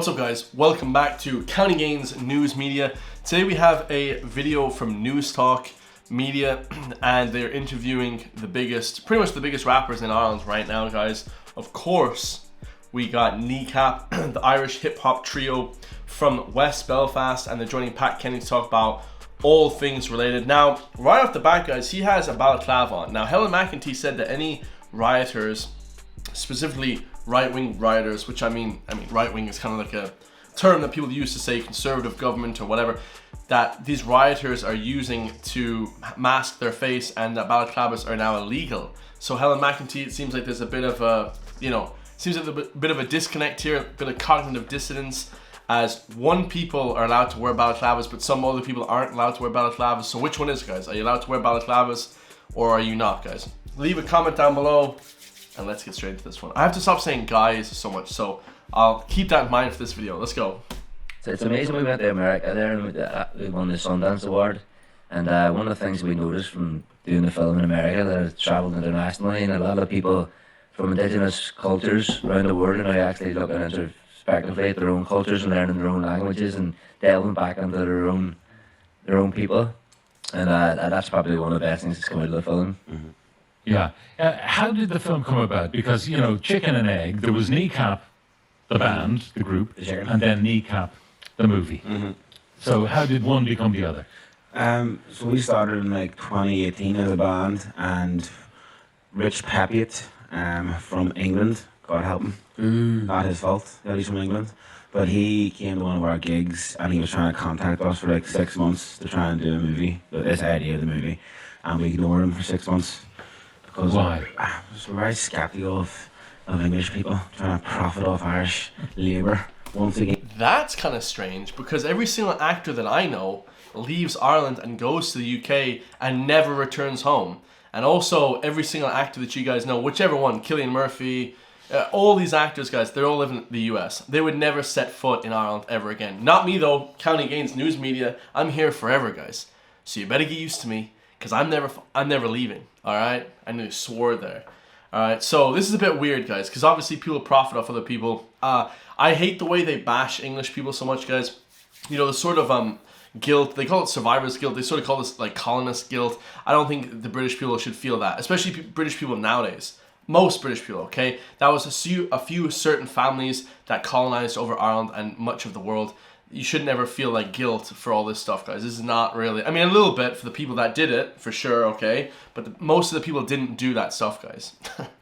What's up, guys? Welcome back to County Gains News Media. Today we have a video from Newstalk Media, and they're interviewing pretty much the biggest rappers in Ireland right now, guys. Of course, we got Kneecap, the Irish hip-hop trio from West Belfast, and they're joining Pat Kenny to talk about all things related. Now, right off the bat, guys, he has a balaclava on. Now, Helen McEntee said that any rioters, specifically right-wing rioters, which I mean right-wing is kind of like a term that people use to say conservative government or whatever, that these rioters are using to mask their face, and that balaclavas are now illegal. So Helen McEntee, it seems like there's a bit of a, bit of a disconnect here, a bit of cognitive dissonance, as one people are allowed to wear balaclavas, but some other people aren't allowed to wear balaclavas. So which one is it, guys? Are you allowed to wear balaclavas or are you not, guys? Leave a comment down below. And let's get straight into this one. I have to stop saying guys so much, so I'll keep that in mind for this video. Let's go. So it's amazing we went to America there and we won the Sundance Award. And one of the things we noticed from doing the film in America, that it travelled internationally, and a lot of people from indigenous cultures around the world are now actually looking introspectively at their own cultures and learning their own languages and delving back into their own people. And that's probably one of the best things that's come out of the film. Mm-hmm. Yeah. How did the film come about? Because, chicken and egg, there was Kneecap, the band, the group, and then Kneecap, the movie. Mm-hmm. So how did one become the other? So we started in 2018 as a band, and Rich Papiet from England, God help him, not his fault that he's from England, but he came to one of our gigs and he was trying to contact us for 6 months to try and do a movie, this idea of the movie, and we ignored him for 6 months. Because why? We're very skeptical of English people trying to profit off Irish labour once again. That's kind of strange, because every single actor that I know leaves Ireland and goes to the UK and never returns home. And also every single actor that you guys know, whichever one, Cillian Murphy, all these actors, guys, they're all living in the US. They would never set foot in Ireland ever again. Not me though, County Gains News Media. I'm here forever, guys. So you better get used to me, because I'm never leaving. All right, I nearly swore there. All right, so this is a bit weird, guys, because obviously people profit off other people. I hate the way they bash English people so much, guys. The sort of guilt, they call it survivor's guilt. They sort of call this colonist guilt. I don't think the British people should feel that, especially British people nowadays. Most British people, okay? That was a few certain families that colonized over Ireland and much of the world. You should never feel guilt for all this stuff, guys. This is not really, a little bit for the people that did it, for sure, okay? But most of the people didn't do that stuff, guys,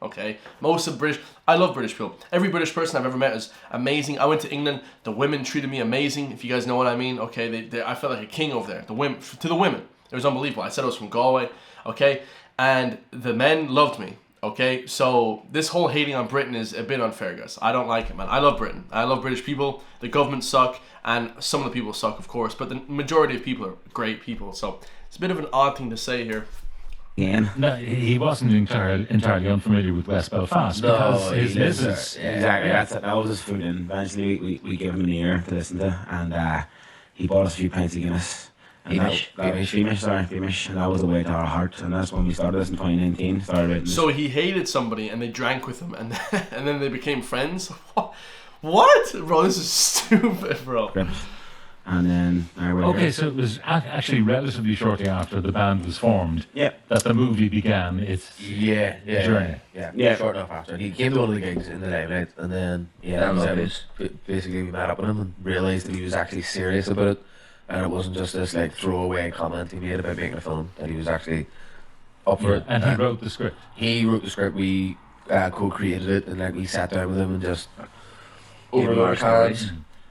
okay? Most of I love British people. Every British person I've ever met is amazing. I went to England, the women treated me amazing, if you guys know what I mean, okay? I felt like a king over there, to the women. It was unbelievable. I said I was from Galway, okay? And the men loved me. Okay, so this whole hating on Britain is a bit unfair, guys. I don't like it, man. I love Britain. I love British people. The government suck, and some of the people suck, of course, but the majority of people are great people. So it's a bit of an odd thing to say here. Yeah. No, he wasn't entirely unfamiliar with West Belfast. No, his missus. Exactly. That was his food in. Eventually, we gave him an ear to listen to, and he bought us a few pints of Guinness. Beamish, and that was the way to our heart, and that's when we started this in 2019. So he hated somebody, and they drank with him, and then they became friends. What, bro? This is stupid, bro. And then okay, so it was actually relatively shortly after the band was formed. Yeah. That the movie began its journey. Yeah. Short enough after. He came to one of the gigs in the Limelight, and then basically we met up with him and realised that he was actually serious about it. And it wasn't just this throwaway comment he made about making a film, that he was actually up for it. And he wrote the script. He wrote the script, we co-created it, and we sat down with him and just over our cards.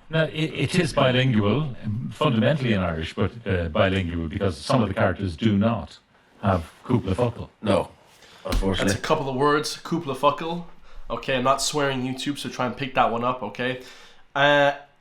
Now, it is bilingual, fundamentally in Irish, but bilingual, because some of the characters do not have cúpla focal. No, unfortunately. That's a couple of words, cúpla focal. Okay, I'm not swearing YouTube, so try and pick that one up, okay?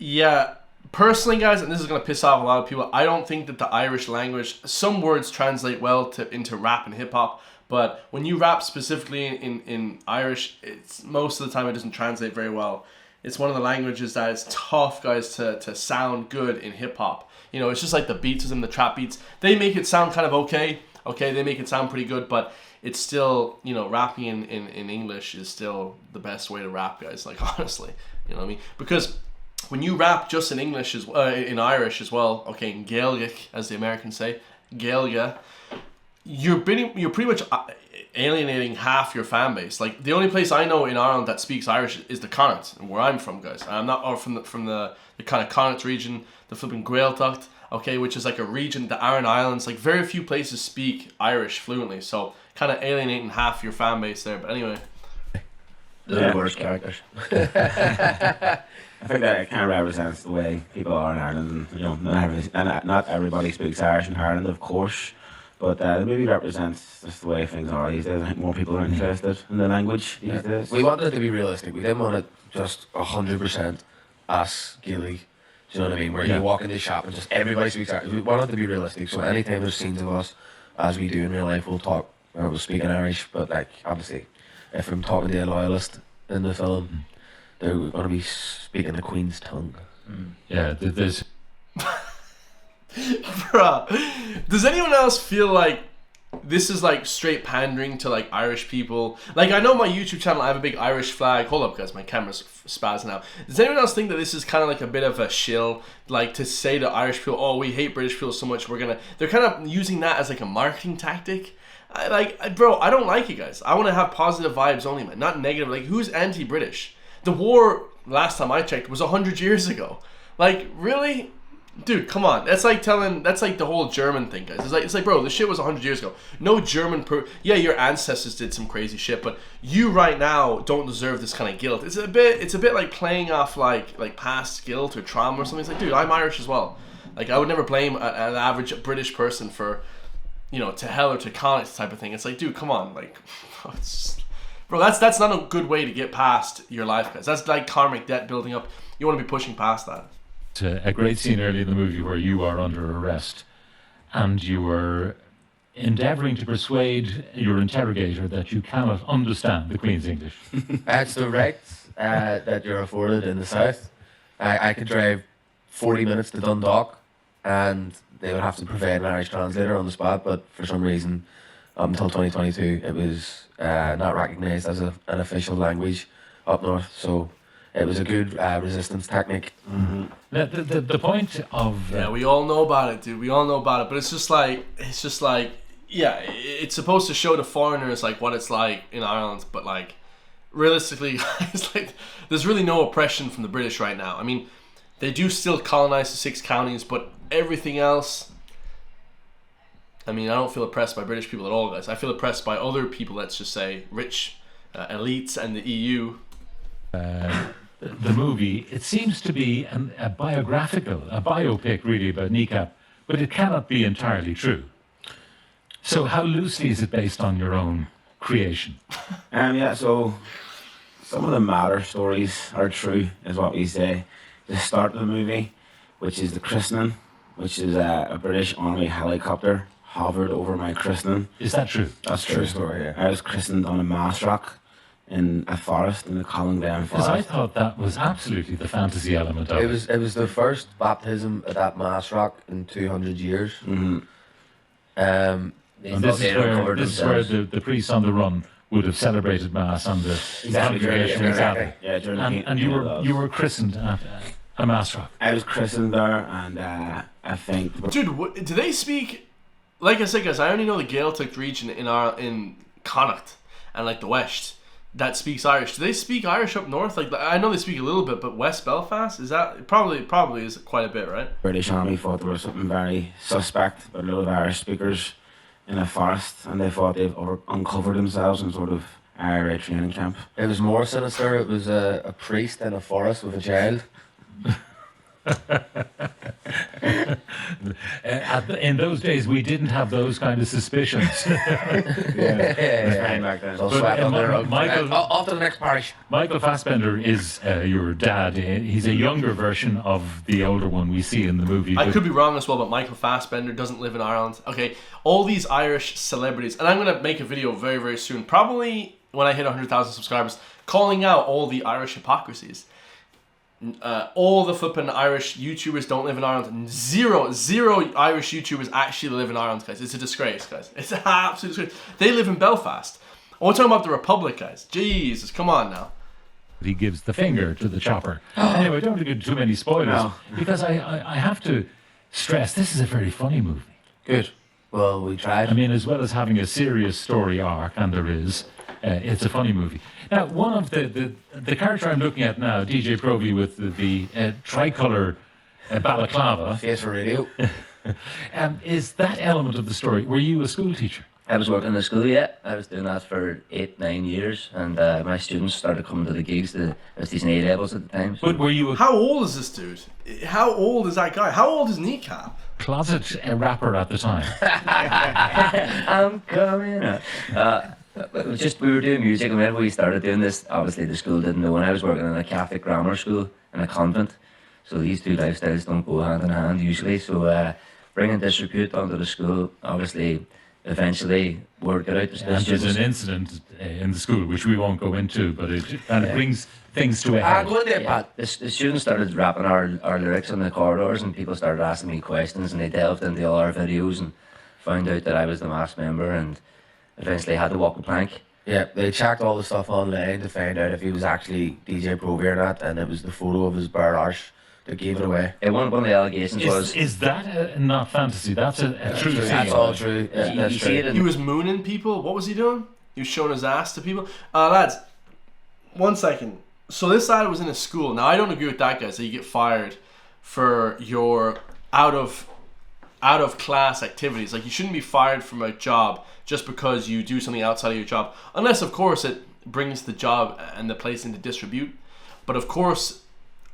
Yeah. Personally, guys, and this is going to piss off a lot of people, I don't think that the Irish language, some words translate well into rap and hip-hop, but when you rap specifically in Irish, it's most of the time it doesn't translate very well. It's one of the languages that is tough, guys, to sound good in hip-hop. It's just like the beats and the trap beats. They make it sound kind of okay, they make it sound pretty good, but it's still, rapping in English is still the best way to rap, guys, honestly, you know what I mean? Because when you rap just in English in Irish as well, okay, in Gaelic as the Americans say, Gaeilge, you're pretty much alienating half your fan base. Like the only place I know in Ireland that speaks Irish is the Connacht, where I'm from, guys. I'm not or from the kind of Connacht region, the flipping Gaeltacht, okay, which is like a region, the Aran Islands. Like very few places speak Irish fluently, so kind of alienating half your fan base there. But anyway. The worst characters. I think that it kind of represents the way people are in Ireland. You know, not everybody speaks Irish in Ireland, of course, but the movie represents just the way things are these days. I think more people are interested in the language these days. We wanted it to be realistic. We didn't want it just 100% us Gaelic. Do you know what I mean? Where you walk in the shop and just everybody speaks Irish. We wanted it to be realistic. So anytime there's scenes of us, as we do in real life, we'll speak in Irish. But like obviously, if I'm talking to a loyalist in the film, they're going to be speaking the Queen's tongue. Yeah, there's. Bruh, does anyone else feel like this is like straight pandering to like Irish people? Like I know my YouTube channel, I have a big Irish flag. Hold up, guys, my camera's spazzing out. Does anyone else think that this is kind of like a bit of a shill, like to say to Irish people, "Oh, we hate British people so much, they're kind of using that as like a marketing tactic." Bro, I don't like it, guys. I want to have positive vibes only, man, not negative. Like, who's anti-British? The war, last time I checked, was 100 years ago. Like, really? Dude, come on. That's like the whole German thing, guys. It's like, bro, this shit was 100 years ago. No German yeah, your ancestors did some crazy shit, but you right now don't deserve this kind of guilt. It's a bit like playing off like past guilt or trauma or something. It's like, dude, I'm Irish as well. Like, I would never blame an average British person for, you know, to hell or to Connacht type of thing. It's like, dude, come on, like, bro, that's not a good way to get past your life, guys. That's like karmic debt building up. You want to be pushing past that. A great scene early in the movie where you are under arrest and you were endeavouring to persuade your interrogator that you cannot understand the Queen's English. It's the rights that you're afforded in the south. I could drive 40 minutes to Dundalk and they would have to provide an Irish translator on the spot, but for some reason, up until 2022, it was not recognised as an official language up north. So it was a good resistance technique. Mm-hmm. The point of yeah, we all know about it, dude. We all know about it, but it's just like yeah, it's supposed to show the foreigners like what it's like in Ireland, but like realistically, it's like there's really no oppression from the British right now. I mean, they do still colonize the 6 counties, but everything else, I mean, I don't feel oppressed by British people at all, guys. I feel oppressed by other people, let's just say, rich elites and the EU. The movie, it seems to be a biopic really about Kneecap, but it cannot be entirely true. So how loosely is it based on your own creation? Yeah, so some of the matter stories are true, is what we say. The start of the movie, which is the christening, which is a British Army helicopter hovered over my christening. Is that true? That's true story, yeah. I was christened on a mass rock in a forest, in the Colingdale forest. Because I thought that was absolutely the fantasy element of it. It was the first baptism at that mass rock in 200 years. Mm-hmm. And this is where the priests on the run would have celebrated mass on the congregation. Exactly. Yeah, during and you were christened at a mass rock. I was christened there, and I think. Dude, do they speak? Like I said, guys, I only know the Gaeltacht region in Connacht and like the West that speaks Irish. Do they speak Irish up north? Like I know they speak a little bit, but West Belfast, is that probably is quite a bit, right? British Army thought there was something very suspect about a lot of Irish speakers in a forest, and they thought they've uncovered themselves in sort of IRA training camp. It was more sinister. It was a priest in a forest with a child. In those days, we didn't have those kind of suspicions. Back then. Michael, off to the next parish. Michael Fassbender is your dad. He's a younger version of the older one we see in the movie. I could be wrong as well, but Michael Fassbender doesn't live in Ireland. Okay, all these Irish celebrities, and I'm going to make a video very, very soon, probably when I hit 100,000 subscribers, calling out all the Irish hypocrisies. All the flipping Irish YouTubers don't live in Ireland. Zero Irish YouTubers actually live in Ireland, guys. It's a disgrace, guys. It's an absolute disgrace. They live in Belfast. We're talking about the Republic, guys. Jesus, come on now. He gives the finger to the chopper. Anyway, don't give too many spoilers, No. because I have to stress this is a very funny movie. Good. Well, we tried. I mean, as well as having a serious story arc, and there is, it's a funny movie. Now, one of the character I'm looking at now, DJ Provy with the tricolour balaclava, Face for radio. is that element of the story. Were you a school teacher? I was working in the school, yeah. I was doing that for 8-9 years, and my students started coming to the gigs. I was teaching A levels at the time. So. But were you a How old is this dude? How old is that guy? How old is Kneecap? closet rapper at the time? I'm coming up. It was just, we were doing music, and whenever we started doing this, obviously the school didn't know. And I was working in a Catholic grammar school in a convent, so these two lifestyles don't go hand in hand usually. So bringing disrepute onto the school, obviously, eventually word got out. And there's an incident in the school, which we won't go into, but it brings things to a Ah, head. go in there, Pat. The students started rapping our lyrics in the corridors, and people started asking me questions, and they delved into all our videos and found out that I was the mass member, and eventually had to walk the plank. Yeah, they checked all the stuff online to find out if he was actually DJ Provy or not, and it was the photo of his bare arse that gave it away. One of the allegations was... Is that not fantasy? That's a true thing. That's all true. Yeah, You that's see true. it in- He was mooning people. What was he doing? He was showing his ass to people. Lads, 1 second. So this lad was in a school. Now I don't agree with that, guys. That you get fired for your out of class activities. Like, you shouldn't be fired from a job just because you do something outside of your job, unless of course it brings the job and the place into disrepute. But of course,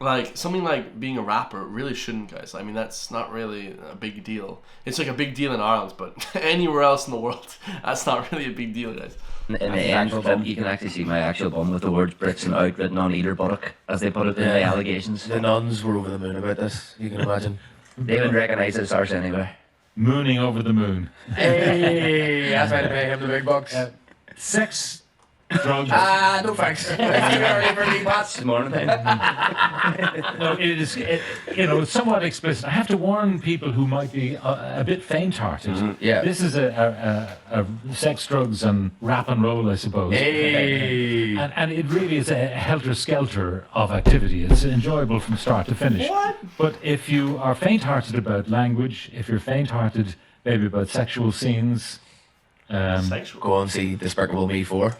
like, something like being a rapper really shouldn't, guys. I mean, that's not really a big deal. It's like a big deal in Ireland, but anywhere else in the world, that's not really a big deal, guys. In the end clip, you can actually see my actual bum with the words "bricks and out" written on either buttock, as they put it in the allegations. The nuns were over the moon about this, you can imagine. They would recognise it's ours anyway. Mooning over the moon. Hey, that's why they pay him the big bucks. Sex, drugs. No thanks. Thank you very much for me, Pat. Good morning, then. No, it is, it's somewhat explicit. I have to warn people who might be a bit faint-hearted. Yeah. This is a sex, drugs, and rap and roll, I suppose. Hey. And it really is a helter-skelter of activity. It's enjoyable from start to finish. What? But if you are faint-hearted about language, if you're faint-hearted maybe about sexual scenes, Sexual. Go and see Despicable Me 4.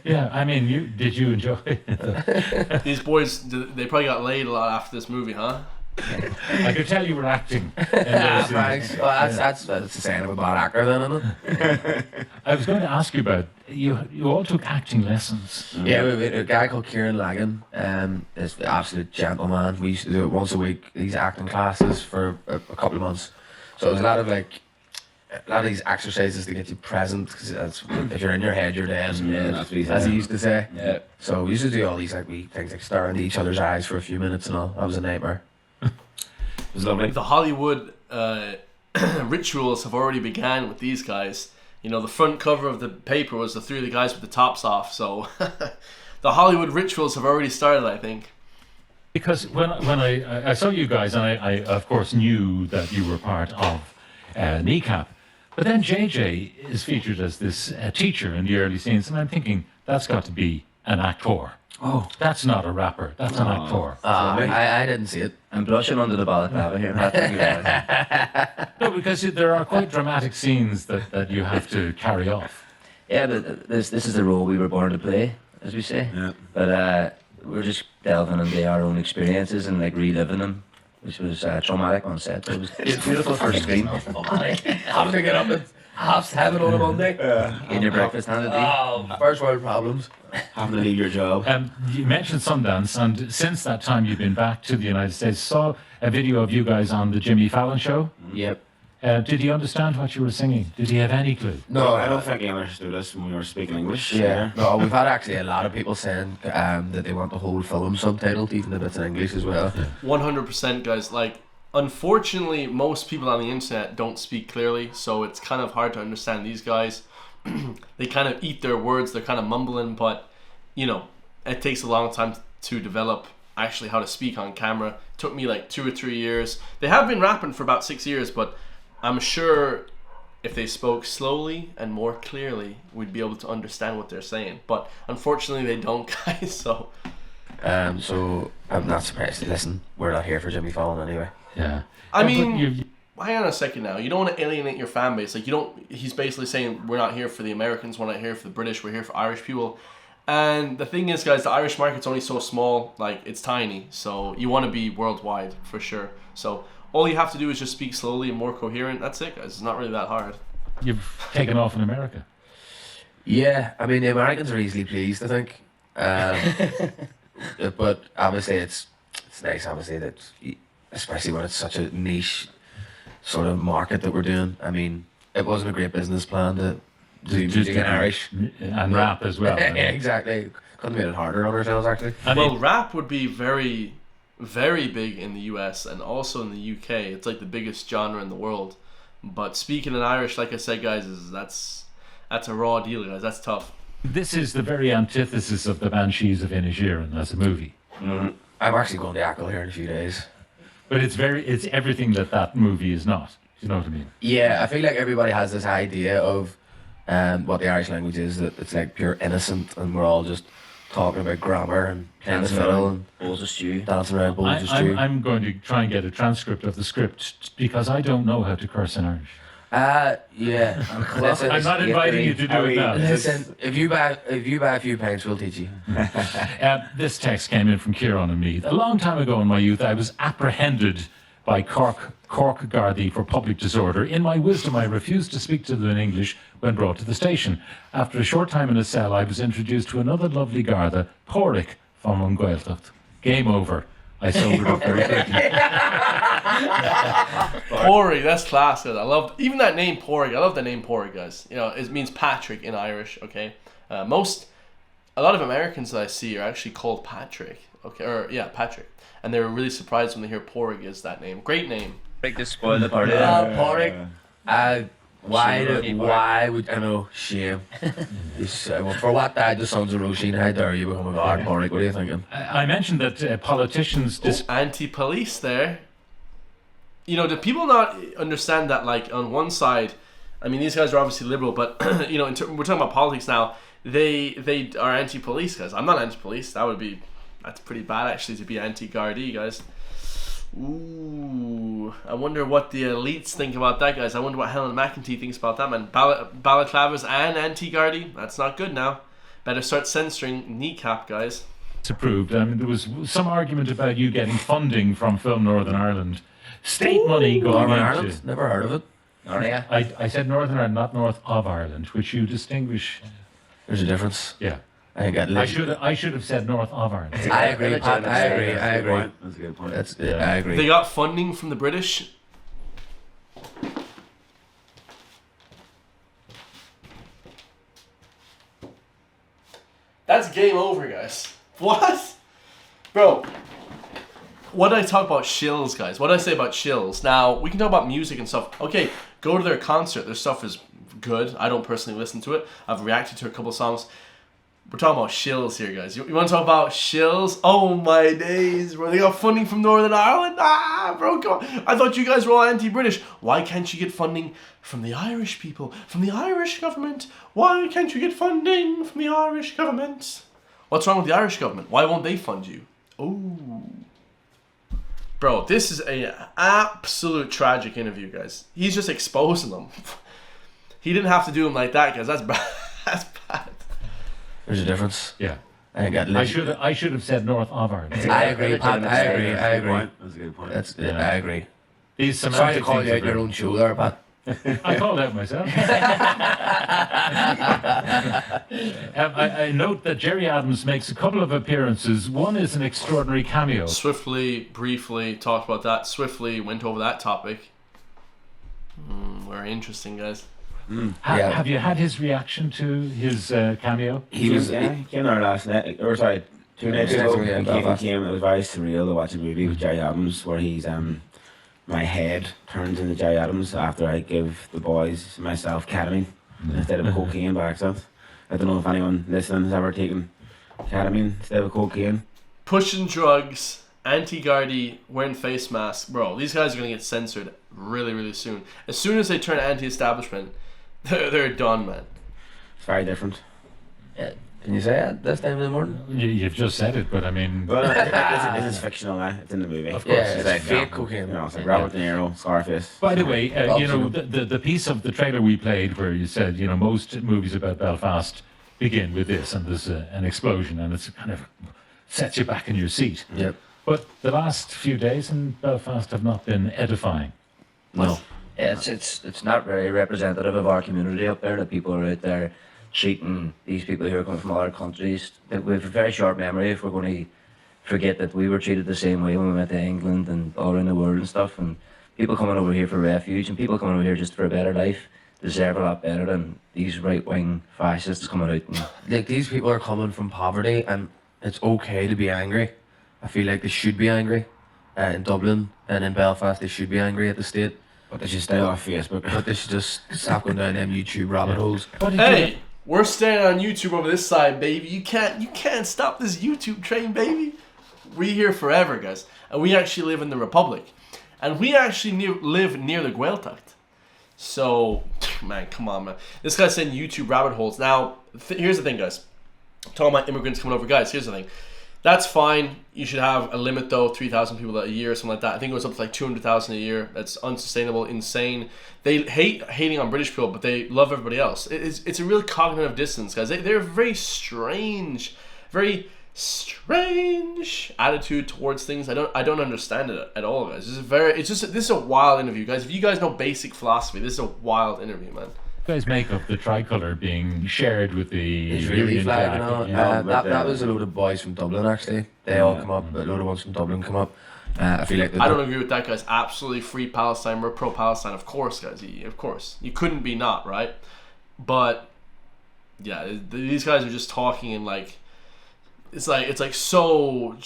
yeah, I mean, did you enjoy it? These boys, they probably got laid a lot after this movie, huh? I could tell you were acting. in those scenes. Thanks. Well, that's the sign of a bad actor then, isn't it? I was going to ask you about, you all took acting lessons. Yeah, we had a guy called Kieran Lagan, is the absolute gentleman. We used to do it once a week, these acting classes for a couple of months. So it was a lot of these exercises to get you present, because if you're in your head, you're dead. Yeah, that's what he as said. he used to say. Yeah. So we used to do all these wee things like stare into each other's eyes for a few minutes and all. That was a nightmare. It was lovely. The Hollywood rituals have already began with these guys. You know, the front cover of the paper was the three of the guys with the tops off. So the Hollywood rituals have already started, I think. Because when I saw you guys, and I of course knew that you were part of Kneecap, but then JJ is featured as this teacher in the early scenes, and I'm thinking, that's got to be an actor. Oh. That's not a rapper, that's an actor. I didn't see it. I'm blushing under the balaclava here. Pat. Thank you, guys. No, because there are quite dramatic scenes that you have to carry off. Yeah, but this is the role we were born to play, as we say. Yeah. But we're just delving into our own experiences and like reliving them, which was traumatic on set. It was beautiful for screen. Having to get up at 7:30 on a Monday. Getting your breakfast handed to you. Oh, first world problems. Having to leave your job. You mentioned Sundance, and since that time you've been back to the United States. Saw a video of you guys on the Jimmy Fallon show. Yep. Did he understand what you were singing? Did he have any clue? No, I don't think he understood us when we were speaking English. Yeah, no, we've had actually a lot of people saying that they want the whole film subtitled, even if it's in English as well. 100%, guys. Like, unfortunately, most people on the internet don't speak clearly, so it's kind of hard to understand these guys. They kind of eat their words, they're kind of mumbling, but, you know, it takes a long time to develop actually how to speak on camera. It took me like 2 or 3 years. They have been rapping for about 6 years, but I'm sure if they spoke slowly and more clearly, we'd be able to understand what they're saying. But unfortunately, they don't, guys, so... So I'm not surprised. Listen, we're not here for Jimmy Fallon anyway. Yeah. I But mean, hang on a second now. You don't want to alienate your fan base. Like, you don't. He's basically saying we're not here for the Americans. We're not here for the British. We're here for Irish people. And the thing is, guys, the Irish market's only so small. Like, it's tiny. So you want to be worldwide for sure. So all you have to do is just speak slowly and more coherent. That's it, guys. It's not really that hard. you've taken off in America. Yeah, I mean the Americans are easily pleased, I think. But obviously it's nice, obviously, that especially when it's such a niche sort of market that we're doing. I mean, it wasn't a great business plan to do music in Irish and rap as well. Yeah, exactly. Couldn't have made it harder on ourselves, actually. Well, rap would be very, very big in the US and also in the UK. It's like the biggest genre in the world. But speaking in Irish, like I said, guys, that's a raw deal, guys. That's tough. This is the very antithesis of the Banshees of Inisherin as a movie. I'm actually going to Achill here in a few days. But it's everything that movie is not. You know what I mean? Yeah, I feel like everybody has this idea of what the Irish language is, that it's like pure innocent and we're all just talking about grammar and playing the fiddle and Bowls of stew. dancing around bowls of stew. I'm going to try and get a transcript of the script because I don't know how to curse in Irish. Yeah. Listen, I'm not inviting you to do it now. listen, if you buy a few pints, we'll teach you. This text came in from Kieran and me. A long time ago in my youth, I was apprehended by Cork Gardaí for public disorder. In my wisdom, I refused to speak to them in English when brought to the station. After a short time in a cell, I was introduced to another lovely Garda, Porrick, from Gaeltacht. Game over. I sobered up very quickly. Porrig, that's class, guys. I love even that name, Porrig. I love the name Porrig, guys. You know, it means Patrick in Irish. Okay, a lot of Americans that I see are actually called Patrick. Okay, or yeah, Patrick, and they're really surprised when they hear Porrig is that name. Great name. Break the spoil the party. Porrick. Why would I know? Shame. Well, for what died the sons of Roisin? How dare you become a guard, Porrick? What are you thinking? I mentioned that politicians... Anti-police there. You know, do people not understand that, like, on one side, I mean, these guys are obviously liberal, but, you know, we're talking about politics now, they are anti-police, guys. I'm not anti-police. That's pretty bad, actually, to be anti-Gardaí, guys. Ooh, I wonder what the elites think about that, guys. I wonder what Helen McEntee thinks about that, man. Balaclavas and anti-Gardaí. That's not good now. Better start censoring Kneecap, guys. It's approved. I mean, there was some argument about you getting funding from Film Northern Ireland. State money going Northern into... Ireland? Never heard of it. I said Northern Ireland, not north of Ireland, which you distinguish. There's a difference. Yeah. I think I should have said north of Ireland. I agree, Pat. I agree. That's a good point. I agree. They got funding from the British. That's game over, guys. What? Bro, what did I talk about shills, guys? What did I say about shills? Now, we can talk about music and stuff. Okay, go to their concert. Their stuff is good. I don't personally listen to it. I've reacted to a couple songs. We're talking about shills here, guys. You want to talk about shills? Oh my days, bro. They got funding from Northern Ireland? Bro, come on. I thought you guys were all anti-British. Why can't you get funding from the Irish people? From the Irish government? Why can't you get funding from the Irish government? What's wrong with the Irish government? Why won't they fund you? Ooh. Bro, this is an absolute tragic interview, guys. He's just exposing them. He didn't have to do them like that, guys. That's bad. That's bad. There's a difference. Yeah. I should have said north of Ireland. I agree, Pat. I agree. That's a good point. I agree. These Sorry to semantic call things you are out your great. own show there, Pat. I called out myself. I note that Jerry Adams makes a couple of appearances. One is an extraordinary cameo. Swiftly, briefly talked about that. Swiftly went over that topic. Very interesting, guys. Have you had his reaction to his cameo? He was. He came there last night, or sorry, 2 nights ago. He came. It was very surreal to watch a movie with Jerry Adams where he's my head turns into Jerry Adams after I give the boys myself ketamine instead of cocaine by accident. I don't know if anyone listening has ever taken ketamine instead of cocaine. Pushing drugs, anti-Gardaí, wearing face masks. Bro, these guys are going to get censored really, really soon. As soon as they turn anti-establishment, they're done, man. It's very different. Can you say it this time in the morning? You've just said it, but I mean, But this is fictional now. It's in the movie. Of course. Yeah, It's it's like fake yeah, cocaine. You know, it's like Robert De Niro, Scarface. by the way, you know, Absolute. the piece of the trailer we played where you said, you know, most movies about Belfast begin with this, and there's an explosion, and it's kind of sets you back in your seat. Yep. But the last few days in Belfast have not been edifying. No. Yeah, it's not very representative of our community up there. That people are out there treating these people who are coming from other countries. That we have a very short memory if we're going to forget that we were treated the same way when we went to England and all around the world and stuff. And people coming over here for refuge and people coming over here just for a better life deserve a lot better than these right-wing fascists coming out and Like, these people are coming from poverty, and it's okay to be angry. I feel like they should be angry. In Dublin and in Belfast, they should be angry at the state. But they should stay off Facebook. But they should just stop going down them YouTube rabbit holes. What did you- Hey, we're staying on YouTube over this side, baby. You can't stop this YouTube train, baby. We here forever, guys, and we actually live in the Republic, and we actually live near the Gaeltacht. So, man, come on, man. This guy's saying YouTube rabbit holes. Now, here's the thing, guys. Talking about immigrants coming over, guys. Here's the thing. That's fine. You should have a limit though, 3,000 people a year or something like that. I think it was up to like 200,000 a year. That's unsustainable, insane. They hating on British people, but they love everybody else. It's a real cognitive dissonance, guys. They're very strange attitude towards things. I don't understand it at all, guys. This is a wild interview, guys. If you guys know basic philosophy, this is a wild interview, man. guys make of the tricolour being shared with the Israeli Union flag Jack? and all. Yeah. That was a load of boys from Dublin, actually. They all come up. A load of ones from Dublin come up. I feel like I don't agree with that, guys. Absolutely free Palestine. We're pro-Palestine, of course, guys. Of course, you couldn't be not, right? But yeah, these guys are just talking in like it's like so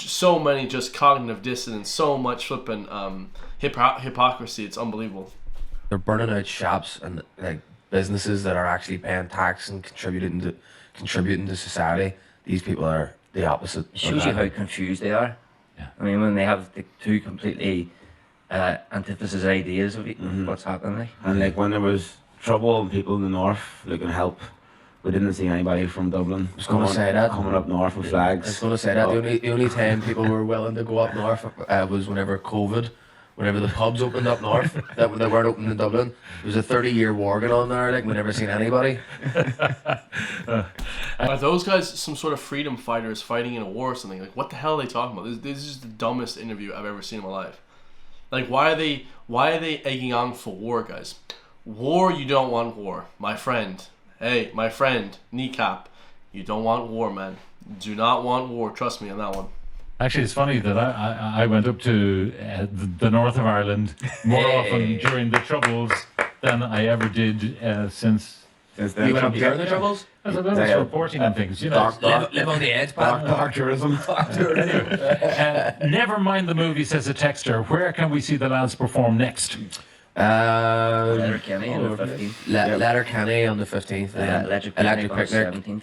many just cognitive dissonance, so much flipping hypocrisy. It's unbelievable. they're burning out shops and like businesses that are actually paying tax and contributing to society. These people are the opposite. It shows you how confused they are. Yeah. I mean, when they have the two completely antithesis ideas of what's happening. Like. And like when there was trouble and people in the north looking to help, we didn't see anybody from Dublin was gonna say that. coming up north with I was flags. going to say that the only time people were willing to go up north was whenever COVID, whenever the pubs opened up north, that when they weren't open in Dublin. There was a 30-year war going on there, like we never seen anybody. Are those guys some sort of freedom fighters fighting in a war or something? Like, what the hell are they talking about? This is the dumbest interview I've ever seen in my life. Like, why are they egging on for war, guys? War, you don't want war, my friend. Hey, my friend, Kneecap, you don't want war, man. Do not want war. Trust me on that one. Actually, it's funny that I went up to the north of Ireland more often during the Troubles than I ever did since. Since You went up during the Troubles? As I was reporting on things, you know. Live on the edge, pal. dark tourism. Never mind the movie, says a texter. Where can we see the lads perform next? Letterkenny on the 15th. Letterkenny on the 15th. And Electric Electric Picnic on the Picnic. 17th.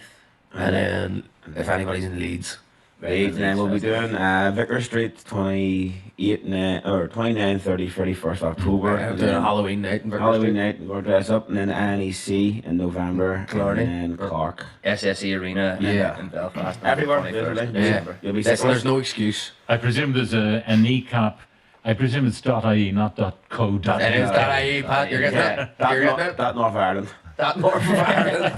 And then, if anybody's in Leeds. Leeds, and then we'll be doing Vicar Street 29, 30, 31st October. We're doing a Halloween night in Vicar Halloween Street. night, we're dressed up, and then NEC in November, Clarny. and then Cork. SSE Arena Yeah. in Belfast. on the Everywhere, 21st literally. of Yeah. December. You'll be Listen, sick. there's no excuse. I presume there's a kneecap. I presume it's .ie, not .co. It is .ie, Pat. You're getting it. You're getting it. That North Ireland. That North of Ireland.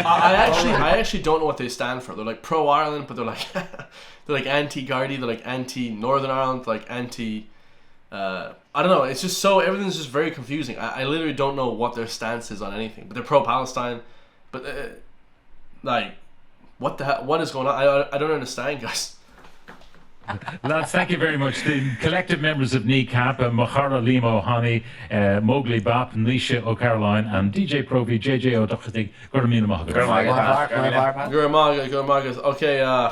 I actually don't know what they stand for. They're like pro Ireland, but they're like anti Gardaí. They're like anti Northern Ireland. Like anti. I don't know. It's just so everything's just very confusing. I literally don't know what their stance is on anything. But they're pro Palestine. But like, what the hell? What is going on? I don't understand, guys. Lads, thank you very much. The collective members of Kneecap, Machara Lima O'Hani, Mowgli Bap, Nisha O'Caroline, and DJ Provi, JJ O'Doherty, Gurmina Mahaga. Gurmaga. Okay,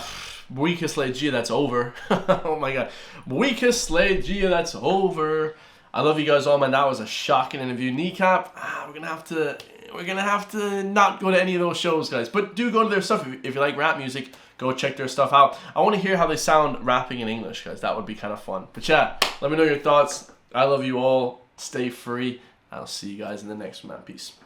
weakest late Gia, that's over. Oh my god. Weakest late Gia, that's over. I love you guys all, man. That was a shocking interview. Kneecap, we're gonna have to not go to any of those shows, guys. But do go to their stuff if you like rap music. Go check their stuff out. I want to hear how they sound rapping in English, guys. That would be kind of fun. But yeah, let me know your thoughts. I love you all. Stay free. I'll see you guys in the next one, man. Peace.